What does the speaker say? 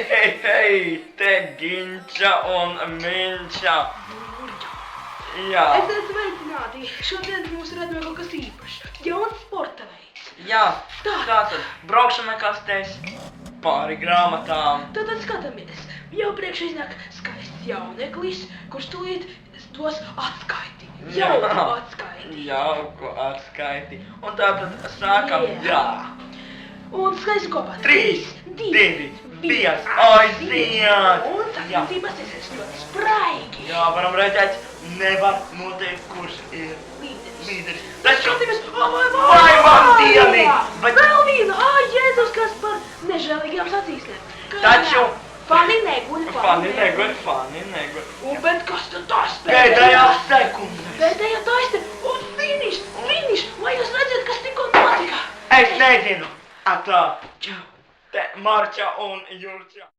hei, te Ginča un Minča. Jā. Esiet sveicināti! Šodien mums redzam kaut kas īpašs. Jauns sporta veids. Jā, tātad braukšana kastēs pāri grāmatām. Tātad skatāmies. Jau priekš iznāk skaists jauneklis, kurš tūlīt dos atskaiti. Jauku atskaiti. Jauku atskaiti. Un tātad sākam, jā. Un skaisti kopā. 3, 2, 1, aiziet! Un sacensības iesies ļoti spraigi. Jā, varam redzēt, nevar noteikt, kurš ir līderis. Taču, Skatāmies, vai man dieni! Vēl viena, Jēzus, kas par nežēlīgām sacīkstēm. Taču, Fani neguļ. fani neguļ. Un bet kas tad tas? Pēdējā sekundē. Pēdējā taiste un finiš. Vai jūs redzat, kas tikko notika? Es nezinu. Atā, te Marča un Jurča.